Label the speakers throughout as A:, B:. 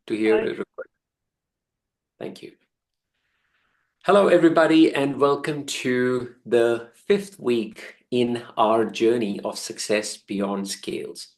A: to hear
B: Hello.
A: a recording. Thank you. Hello, everybody, and welcome to the fifth week in our journey of success beyond scales.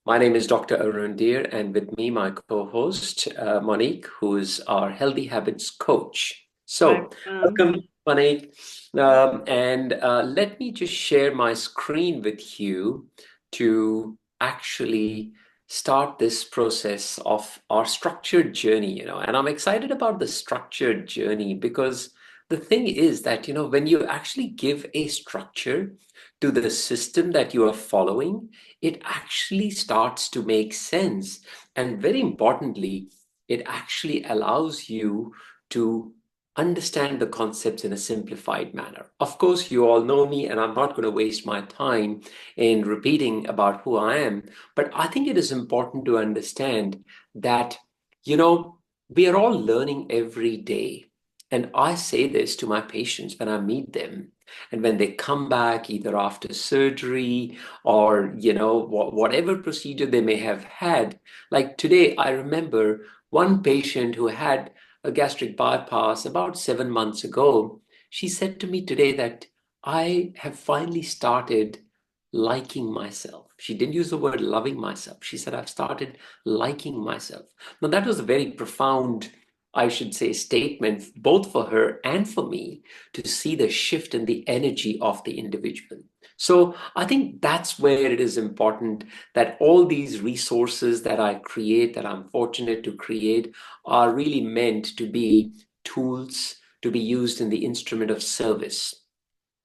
A: My name is Dr. Arun, Dhir, and with me, my co-host, Monique, who is our healthy habits coach.
B: Hi,
A: So, welcome, Monique. And let me just share my screen with you to actually start this process of our structured journey, and I'm excited about the structured journey because the thing is that, when you actually give a structure to the system that you are following, it actually starts to make sense. And very importantly, it actually allows you to understand the concepts in a simplified manner. Of course, you all know me, and I'm not going to waste my time in repeating about who I am, but I think it is important to understand that, you know, we are all learning every day. And I say this to my patients when I meet them. And when they come back, either after surgery or, whatever procedure they may have had. Like today, I remember one patient who had a gastric bypass about 7 months ago. She said to me today that I have finally started liking myself. She didn't use the word loving myself. She said, I've started liking myself. Now, that was a very profound, I should say, statement, both for her and for me, to see the shift in the energy of the individual. So I think that's where it is important that all these resources that I create, that I'm fortunate to create, are really meant to be tools to be used in the instrument of service.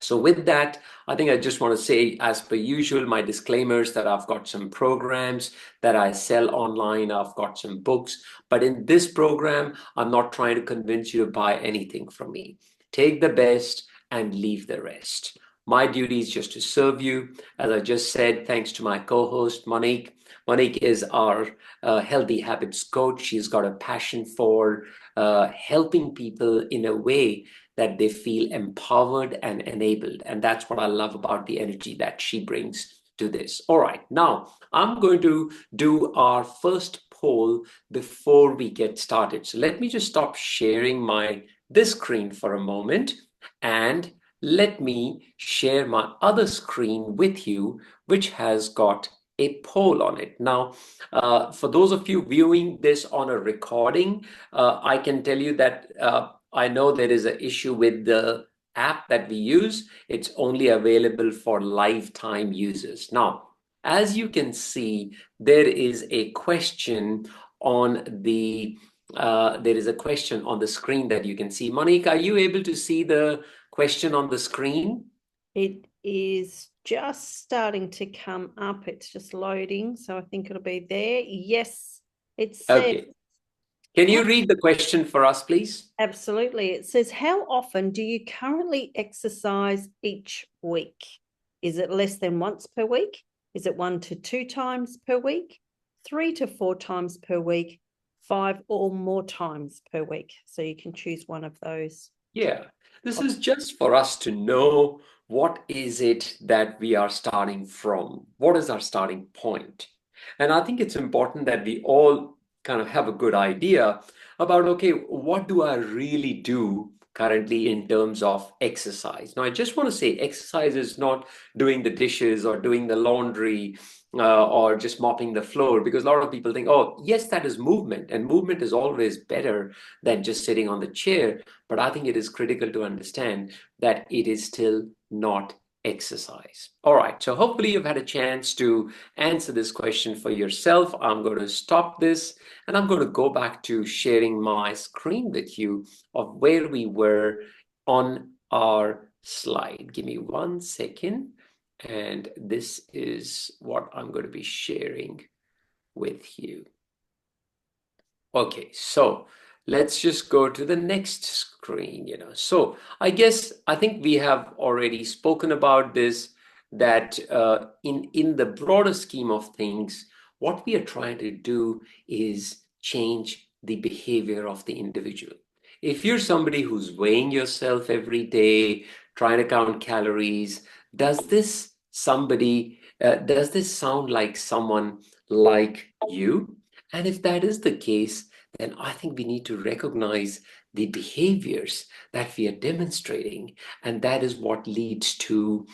A: So with that, I think I just want to say, as per usual, my disclaimers that I've got some programs that I sell online. I've got some books, but in this program, I'm not trying to convince you to buy anything from me. Take the best and leave the rest. My duty is just to serve you. As I just said, thanks to my co-host, Monique. Monique is our healthy habits coach. She's got a passion for helping people in a way that they feel empowered and enabled. And that's what I love about the energy that she brings to this. All right, now I'm going to do our first poll before we get started. So let me just stop sharing this screen for a moment, and let me share my other screen with you, which has got a poll on it. Now, for those of you viewing this on a recording, I can tell you that I know there is an issue with the app that we use. It's only available for lifetime users. Now, as you can see, there is a question on the screen that you can see. Monique, are you able to see the question on the screen?
B: It is just starting to come up. It's just loading. So I think it'll be there. Yes, it says,
A: Okay. Can
B: how,
A: you read the question for us, please?
B: absolutely. It says, how often do you currently exercise each week? Is it less than once per week? Is it 1 to 2 times per week? 3 to 4 times per week? 5 or more times per week? So you can choose one of those.
A: Yeah, this is just for us to know what is it that we are starting from? What is our starting point? And I think it's important that we all kind of have a good idea about, okay, what do I really do currently in terms of exercise? Now, I just want to say exercise is not doing the dishes or doing the laundry or just mopping the floor, because a lot of people think, oh, yes, that is movement, and movement is always better than just sitting on the chair. But I think it is critical to understand that it is still not exercise. All right, so hopefully you've had a chance to answer this question for yourself. I'm going to stop this and I'm going to go back to sharing my screen with you of where we were on our slide. Give me 1 second. And this is what I'm going to be sharing with you. Okay, so let's just go to the next screen. So I think we have already spoken about this, that in the broader scheme of things, what we are trying to do is change the behavior of the individual. If you're somebody who's weighing yourself every day, trying to count calories, does this sound like someone like you? And if that is the case, then I think we need to recognize the behaviors that we are demonstrating. And that is what leads to,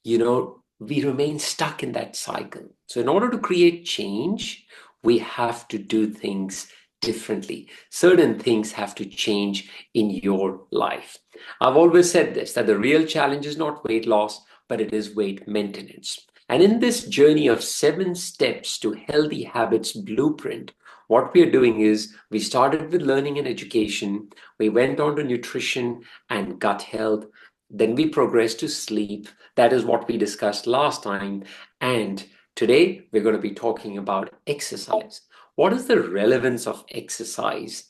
A: we remain stuck in that cycle. So in order to create change, we have to do things differently. Certain things have to change in your life. I've always said this, that the real challenge is not weight loss, but it is weight maintenance. And in this journey of 7 steps to healthy habits blueprint, what we are doing is we started with learning and education, we went on to nutrition and gut health, then we progressed to sleep. That is what we discussed last time. And today we're going to be talking about exercise. What is the relevance of exercise?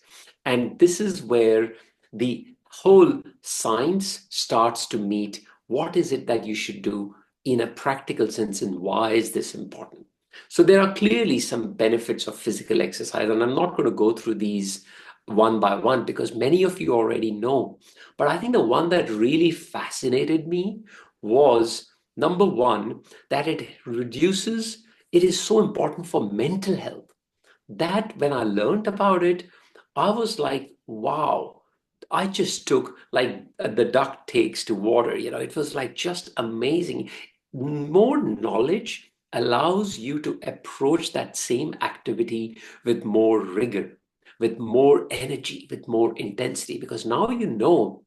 A: And this is where the whole science starts to meet. What is it that you should do in a practical sense, and why is this important? So there are clearly some benefits of physical exercise, and I'm not going to go through these one by one because many of you already know. But I think the one that really fascinated me was number one, that it is so important for mental health. That when I learned about it, I was like, wow, I just took like the duck takes to water, it was like just amazing. More knowledge allows you to approach that same activity with more rigor, with more energy, with more intensity, because now you know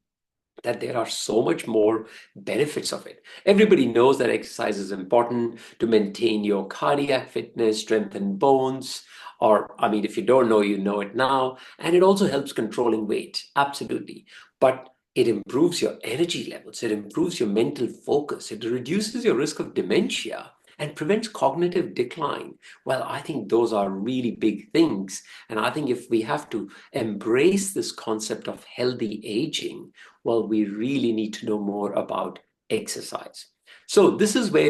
A: that there are so much more benefits of it. Everybody knows that exercise is important to maintain your cardiac fitness, strengthen bones, or I mean, if you don't know, you know it now. And it also helps controlling weight, absolutely. But it improves your energy levels, it improves your mental focus, it reduces your risk of dementia and prevents cognitive decline. Well, I think those are really big things. And I think if we have to embrace this concept of healthy aging, well, we really need to know more about exercise. So this is where,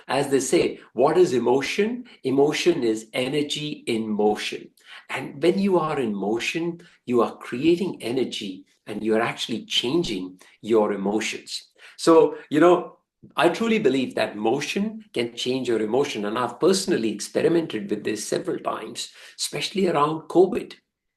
A: as they say, what is emotion? Emotion is energy in motion. And when you are in motion, you are creating energy and you're actually changing your emotions. So, I truly believe that motion can change your emotion. And I've personally experimented with this several times, especially around COVID,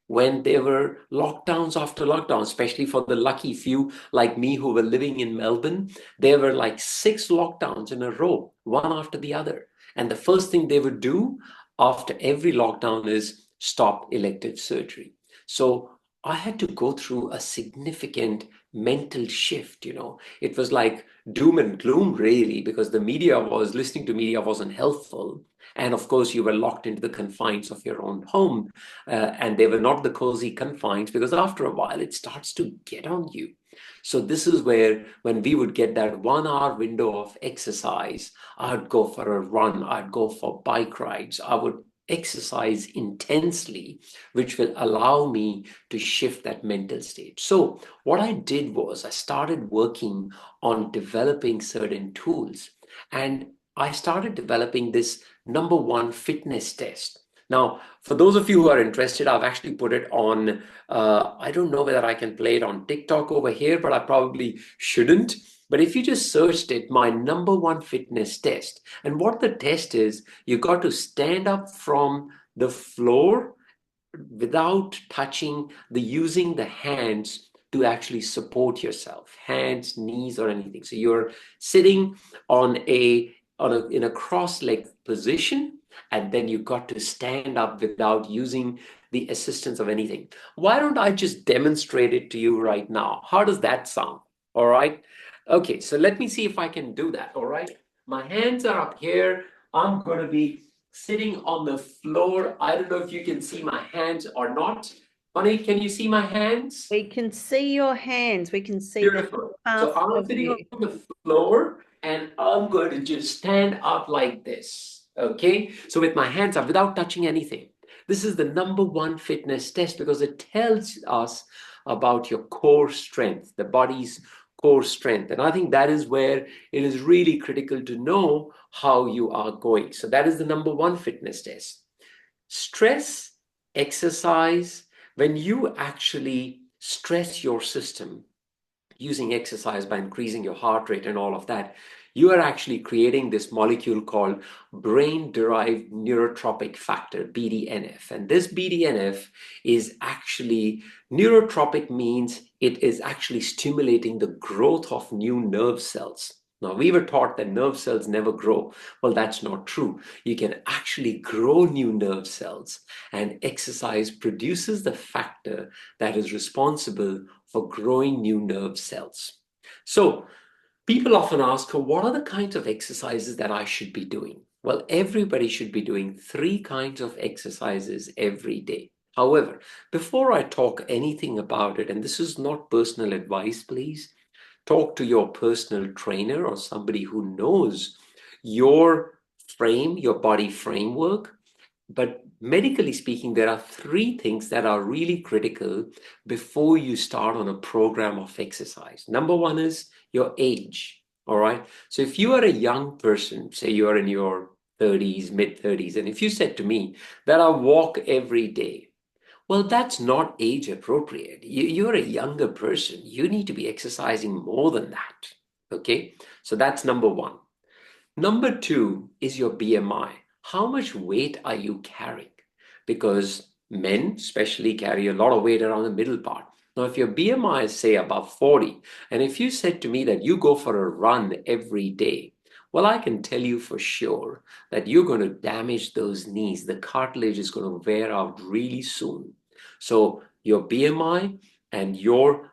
A: when there were lockdowns after lockdown, especially for the lucky few like me who were living in Melbourne. There were like 6 lockdowns in a row, one after the other. And the first thing they would do after every lockdown is stop elective surgery. So I had to go through a significant mental shift. It was like doom and gloom, really, because listening to media wasn't helpful. And of course, you were locked into the confines of your own home. And they were not the cozy confines, because after a while, it starts to get on you. So this is where, when we would get that 1 hour window of exercise, I'd go for a run, I'd go for bike rides, I would exercise intensely, which will allow me to shift that mental state. So what I did was I started working on developing certain tools, and I started developing this number one fitness test. Now, for those of you who are interested, I've actually put it on, I don't know whether I can play it on TikTok over here, but I probably shouldn't. But if you just searched it, my number one fitness test, and what the test is, you got to stand up from the floor without using the hands to actually support yourself, hands, knees, or anything. So you're sitting in a cross-legged position, and then you got to stand up without using the assistance of anything. Why don't I just demonstrate it to you right now? How does that sound? All right. Okay, so let me see if I can do that. All right. My hands are up here. I'm going to be sitting on the floor. I don't know if you can see my hands or not. Bunny, can you see my hands?
B: We can see your hands. We can see
A: Beautiful. So I'm sitting on the floor and I'm going to just stand up like this. Okay. So with my hands up without touching anything. This is the number one fitness test because it tells us about your core strength, the body's core strength. And I think that is where it is really critical to know how you are going. So that is the number one fitness test. Stress, exercise, when you actually stress your system using exercise by increasing your heart rate and all of that, you are actually creating this molecule called brain-derived neurotrophic factor, BDNF. And this BDNF is actually, neurotropic means it is actually stimulating the growth of new nerve cells. Now, we were taught that nerve cells never grow. Well, that's not true. You can actually grow new nerve cells, and exercise produces the factor that is responsible for growing new nerve cells. So, people often ask, what are the kinds of exercises that I should be doing? Well, everybody should be doing 3 kinds of exercises every day. However, before I talk anything about it, and this is not personal advice, please, talk to your personal trainer or somebody who knows your frame, your body framework. But medically speaking, there are 3 things that are really critical before you start on a program of exercise. Number 1 is your age. All right. So if you are a young person, say you are in your 30s, mid 30s, and if you said to me that I walk every day, well, that's not age appropriate. You're a younger person. You need to be exercising more than that. Okay. So that's number 1. Number 2 is your BMI. How much weight are you carrying? Because men especially carry a lot of weight around the middle part. Now, if your BMI is, say, above 40, and if you said to me that you go for a run every day, well, I can tell you for sure that you're going to damage those knees. The cartilage is going to wear out really soon. So your BMI and your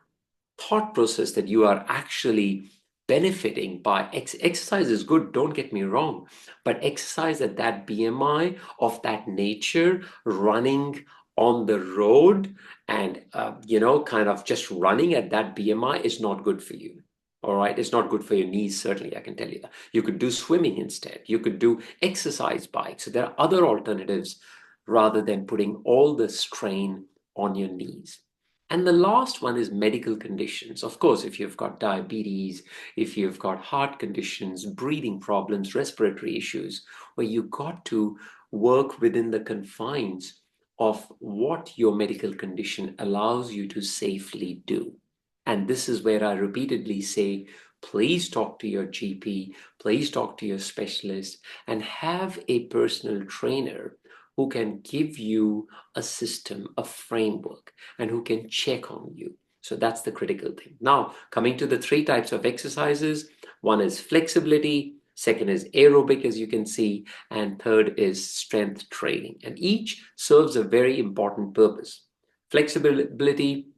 A: thought process that you are actually benefiting by exercise is good, don't get me wrong, but exercise at that BMI of that nature, running on the road and kind of just running at that BMI is not good for you. All right, it's not good for your knees, certainly, I can tell you that. You could do swimming instead. You could do exercise bikes. So there are other alternatives rather than putting all the strain on your knees. And the last one is medical conditions. Of course, if you've got diabetes, if you've got heart conditions, breathing problems, respiratory issues, where you got to work within the confines of what your medical condition allows you to safely do. And this is where I repeatedly say, please talk to your GP, please talk to your specialist, and have a personal trainer who can give you a system, a framework, and who can check on you. So that's the critical thing. Now, coming to the 3 types of exercises, one is flexibility, second is aerobic, as you can see, and third is strength training. And each serves a very important purpose. Flexibility,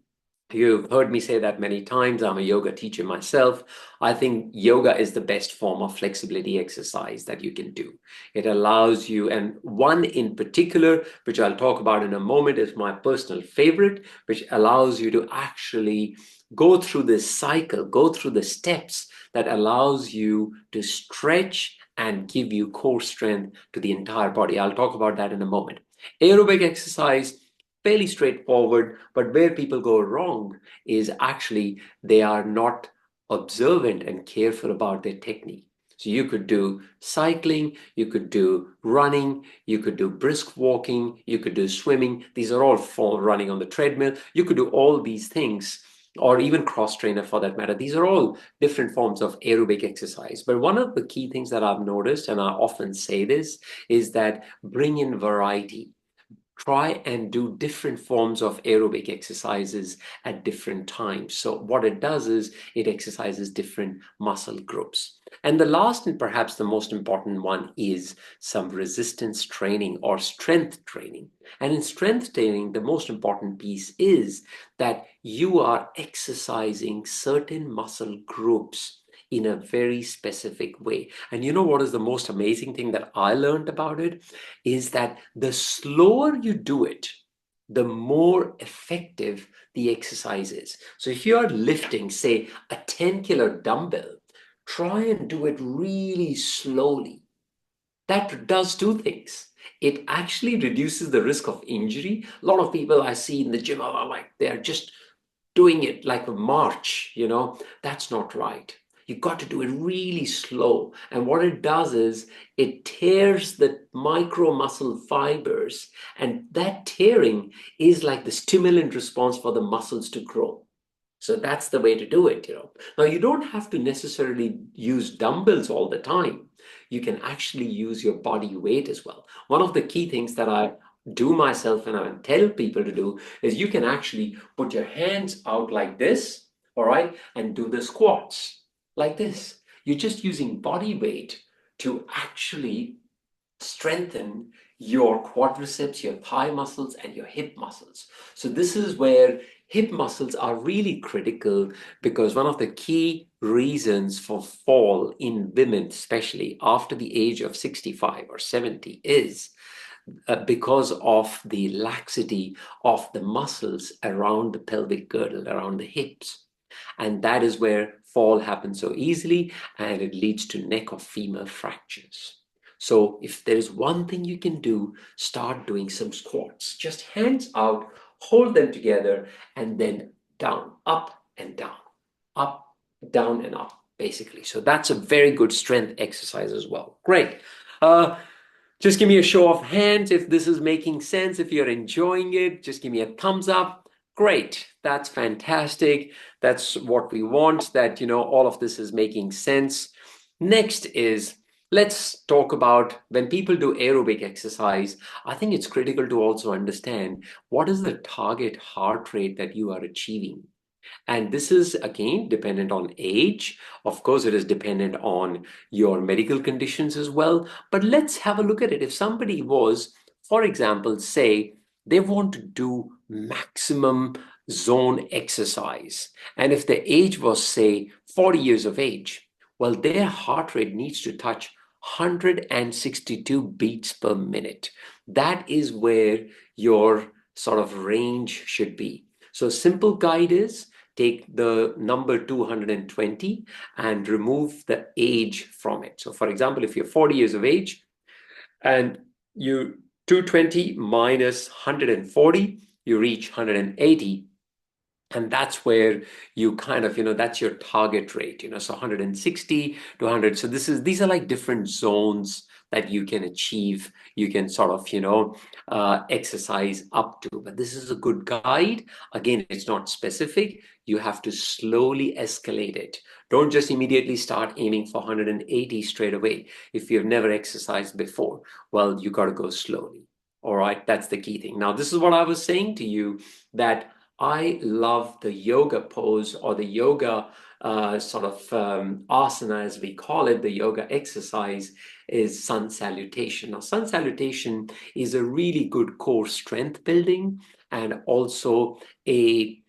A: you've heard me say that many times. I'm a yoga teacher myself. I think yoga is the best form of flexibility exercise that you can do. It allows you, and one in particular, which I'll talk about in a moment, is my personal favorite, which allows you to actually go through this cycle, go through the steps that allows you to stretch and give you core strength to the entire body. I'll talk about that in a moment. Aerobic exercise, fairly straightforward, but where people go wrong is actually they are not observant and careful about their technique. So you could do cycling, you could do running, you could do brisk walking, you could do swimming. These are all for running on the treadmill. You could do all these things, or even cross trainer for that matter. These are all different forms of aerobic exercise. But one of the key things that I've noticed, and I often say this, is that bring in variety. Try and do different forms of aerobic exercises at different times. So what it does is it exercises different muscle groups. And the last and perhaps the most important one is some resistance training or strength training. And in strength training, the most important piece is that you are exercising certain muscle groups in a very specific way. And you know what is the most amazing thing that I learned about it is that the slower you do it, the more effective the exercise is. So if you are lifting, say, a 10-kilo dumbbell, try and do it really slowly. That does 2 things. It actually reduces the risk of injury. A lot of people I see in the gym are like, they're just doing it like a march, That's not right. You got to do it really slow. And what it does is it tears the micro muscle fibers. And that tearing is like the stimulant response for the muscles to grow. So that's the way to do it, Now, you don't have to necessarily use dumbbells all the time. You can actually use your body weight as well. One of the key things that I do myself and I tell people to do is you can actually put your hands out like this, all right, and do the squats like this. You're just using body weight to actually strengthen your quadriceps, your thigh muscles, and your hip muscles. So this is where hip muscles are really critical, because one of the key reasons for fall in women, especially after the age of 65 or 70, is because of the laxity of the muscles around the pelvic girdle, around the hips. And that is where fall happens so easily, and it leads to neck or femur fractures. So if there's one thing you can do, start doing some squats. Just hands out, hold them together, and then down, up and down, up, down and up, basically. So that's a very good strength exercise as well. Great. Just give me a show of hands if this is making sense. If you're enjoying it, just give me a thumbs up. Great. That's fantastic. That's what we want, that, all of this is making sense. Next is, let's talk about when people do aerobic exercise. I think it's critical to also understand what is the target heart rate that you are achieving. And this is again dependent on age. Of course, it is dependent on your medical conditions as well. But let's have a look at it. If somebody was, for example, say they want to do maximum zone exercise, and if the age was, say, 40 years of age, well, their heart rate needs to touch 162 beats per minute. That is where your sort of range should be. So simple guide is, take the number 220 and remove the age from it. So for example, if you're 40 years of age and you 220 minus 140, you reach 180. And that's where you kind of, that's your target rate, so 160 to 100. So these are like different zones that you can achieve. You can sort of, exercise up to. But this is a good guide. Again, it's not specific. You have to slowly escalate it. Don't just immediately start aiming for 180 straight away. If you've never exercised before, well, you got to go slowly. All right, that's the key thing. Now, this is what I was saying to you, that I love the yoga pose, or the yoga asana, as we call it, the yoga exercise, is sun salutation. Now, sun salutation is a really good core strength building and also a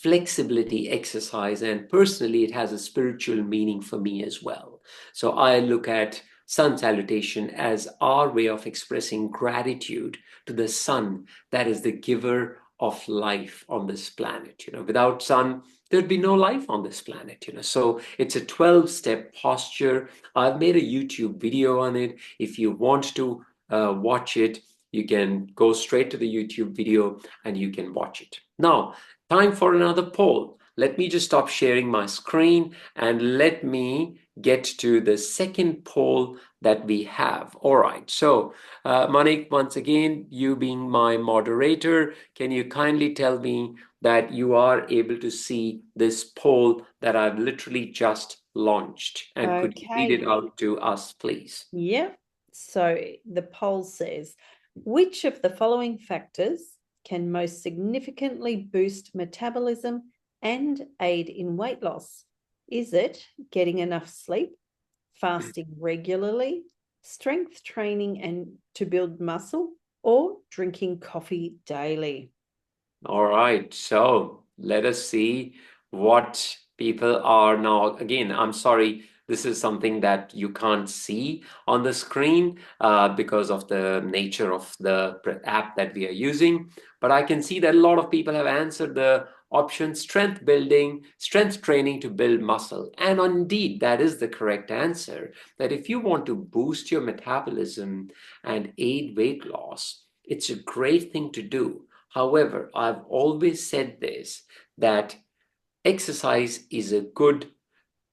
A: flexibility exercise. And personally, it has a spiritual meaning for me as well. So I look at sun salutation as our way of expressing gratitude to the sun, that is the giver of life on this planet. Without sun, there'd be no life on this planet. So it's a 12-step posture. I've made a YouTube video on it. If you want to watch it, you can go straight to the YouTube video and you can watch it. Now, time for another poll. Let me just stop sharing my screen and let me get to the second poll that we have. All right. So, Manik, once again, you being my moderator, can you kindly tell me that you are able to see this poll that I've literally just launched? And could you read it out to us, please?
B: Yep. So the poll says, which of the following factors can most significantly boost metabolism and aid in weight loss? Is it getting enough sleep, fasting regularly, strength training and to build muscle, or drinking coffee daily?
A: All right. So let us see what people are now. Again, I'm sorry, this is something that you can't see on the screen because of the nature of the app that we are using. But I can see that a lot of people have answered the option strength building, strength training to build muscle. And indeed, that is the correct answer. That if you want to boost your metabolism and aid weight loss, it's a great thing to do. However, I've always said this, that exercise is a good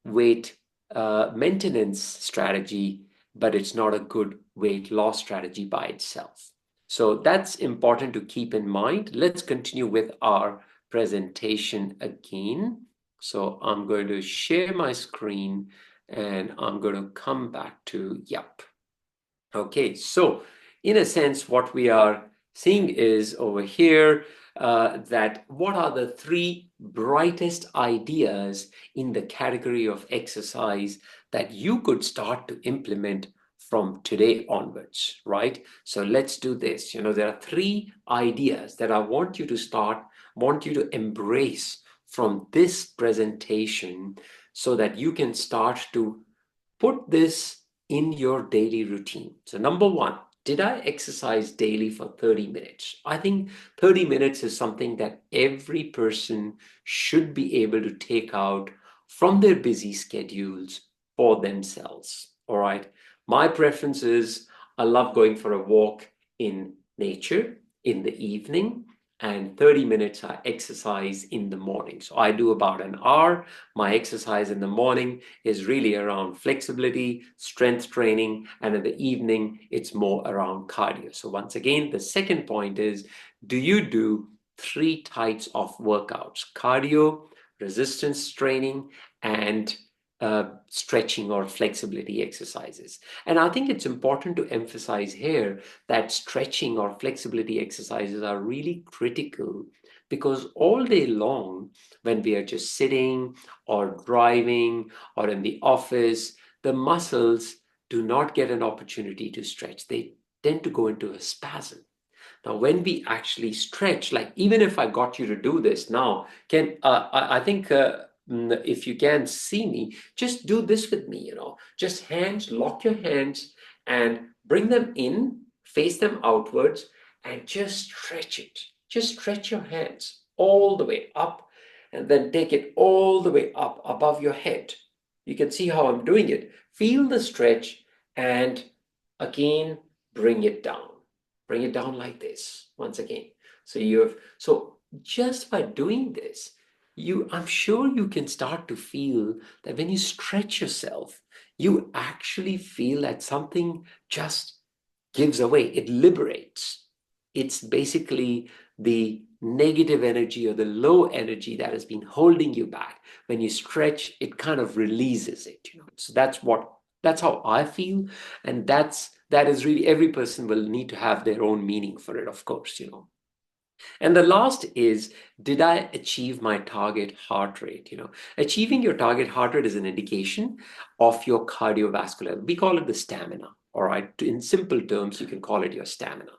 A: weight maintenance strategy, but it's not a good weight loss strategy by itself. So that's important to keep in mind. Let's continue with our presentation again. So I'm going to share my screen and I'm going to come back to, yep. Okay, so in a sense, what we are seeing is over here that what are the three brightest ideas in the category of exercise that you could start to implement from today onwards, right? So let's do this. You know, there are three ideas that I want you to want you to embrace from this presentation so that you can start to put this in your daily routine. So number one, did I exercise daily for 30 minutes? I think 30 minutes is something that every person should be able to take out from their busy schedules for themselves. All right. My preference is I love going for a walk in nature in the evening, and 30 minutes I exercise in the morning. So I do about an hour. My exercise in the morning is really around flexibility, strength training, and in the evening, it's more around cardio. So once again, the second point is, do you do three types of workouts: cardio, resistance training, and stretching or flexibility exercises? And I think it's important to emphasize here that stretching or flexibility exercises are really critical, because all day long, when we are just sitting or driving or in the office, the muscles do not get an opportunity to stretch. They tend to go into a spasm. Now, when we actually stretch, like even if I got you to do this now, I think if you can see me, just do this with me, you know, just hands, lock your hands and bring them in, face them outwards, and just stretch it. Just stretch your hands all the way up and then take it all the way up above your head. You can see how I'm doing it. Feel the stretch and again, bring it down. Bring it down like this once again. So just by doing this, I'm sure you can start to feel that when you stretch yourself, you actually feel that something just gives away. It liberates. It's basically the negative energy or the low energy that has been holding you back. When you stretch, it kind of releases it. You know, so that's how I feel, and that is really, every person will need to have their own meaning for it, of course, you know. And the last is, did I achieve my target heart rate? You know, achieving your target heart rate is an indication of your cardiovascular. We call it the stamina. All right. In simple terms, you can call it your stamina.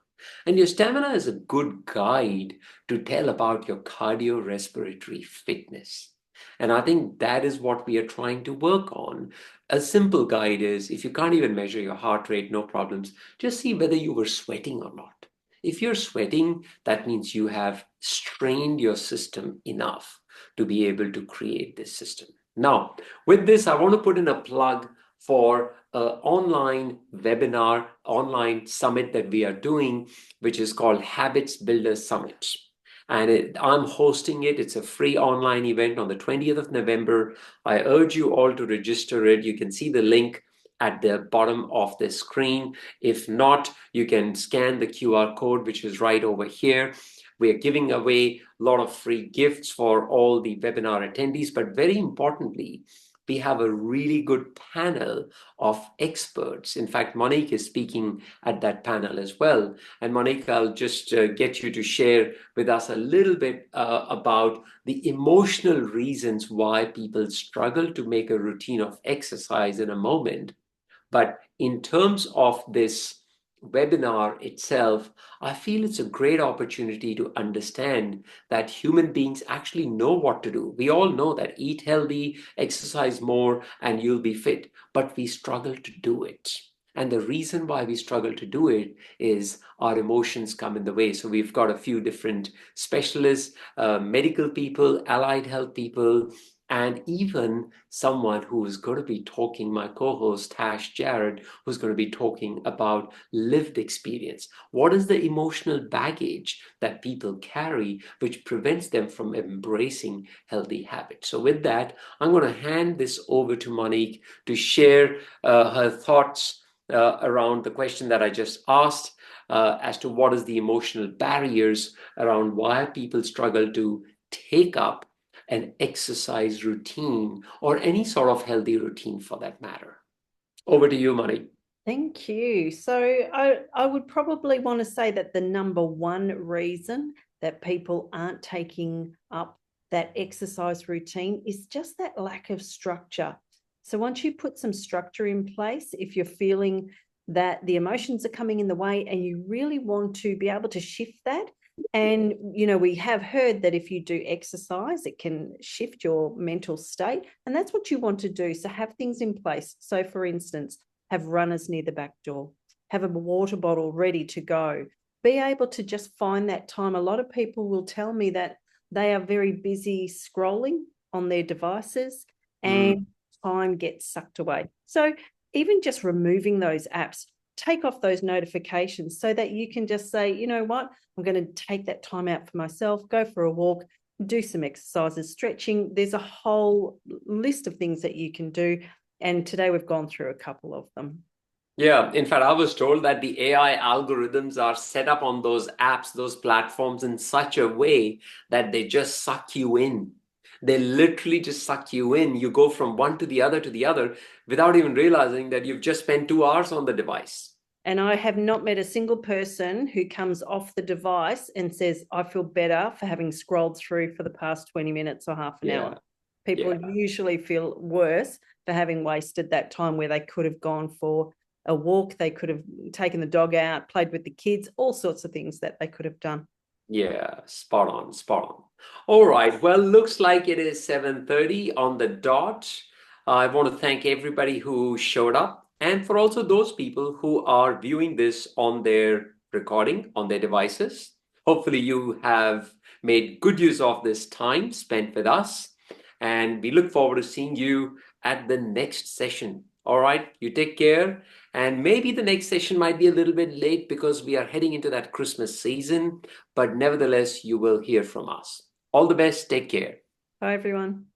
A: And your stamina is a good guide to tell about your cardiorespiratory fitness. And I think that is what we are trying to work on. A simple guide is, if you can't even measure your heart rate, no problems, just see whether you were sweating or not. If you're sweating, that means you have strained your system enough to be able to create this system. Now, with this, I want to put in a plug for an online webinar, online summit that we are doing, which is called Habits Builder Summit. And I'm hosting it. It's a free online event on the 20th of November. I urge you all to register it. You can see the link at the bottom of the screen. If not, you can scan the QR code, which is right over here. We are giving away a lot of free gifts for all the webinar attendees, but very importantly, we have a really good panel of experts. In fact, Monique is speaking at that panel as well. And Monique, I'll just get you to share with us a little bit about the emotional reasons why people struggle to make a routine of exercise in a moment. But in terms of this webinar itself, I feel it's a great opportunity to understand that human beings actually know what to do. We all know that eat healthy, exercise more, and you'll be fit, but we struggle to do it. And the reason why we struggle to do it is our emotions come in the way. So we've got a few different specialists, medical people, allied health people, and even someone who is going to be talking, my co-host Tash Jarrett, who's going to be talking about lived experience. What is the emotional baggage that people carry which prevents them from embracing healthy habits? So with that, I'm going to hand this over to Monique to share her thoughts around the question that I just asked, as to what is the emotional barriers around why people struggle to take up an exercise routine or any sort of healthy routine for that matter. Over to you, Mani.
B: Thank you. So I would probably want to say that the number one reason that people aren't taking up that exercise routine is just that lack of structure. So once you put some structure in place, if you're feeling that the emotions are coming in the way and you really want to be able to shift that, and we have heard that if you do exercise, it can shift your mental state, and that's what you want to do. So have things in place. So for instance, have runners near the back door, have a water bottle ready to go, be able to just find that time. A lot of people will tell me that they are very busy scrolling on their devices and time gets sucked away. So even just removing those apps, take off those notifications so that you can just say, you know what, I'm going to take that time out for myself, go for a walk, do some exercises, stretching. There's a whole list of things that you can do. And today we've gone through a couple of them.
A: Yeah, in fact, I was told that the AI algorithms are set up on those apps, those platforms in such a way that they just suck you in. They literally just suck you in. You go from one to the other without even realizing that you've just spent 2 hours on the device.
B: And I have not met a single person who comes off the device and says, I feel better for having scrolled through for the past 20 minutes or half an hour. People usually feel worse for having wasted that time where they could have gone for a walk, they could have taken the dog out, played with the kids, all sorts of things that they could have done.
A: Yeah, spot on, spot on. All right, well, looks like it is 7:30 on the dot. I want to thank everybody who showed up and for also those people who are viewing this on their recording on their devices. Hopefully you have made good use of this time spent with us, and we look forward to seeing you at the next session. All right, you take care. And maybe the next session might be a little bit late because we are heading into that Christmas season, but nevertheless, you will hear from us. All the best. Take care.
B: Bye, everyone.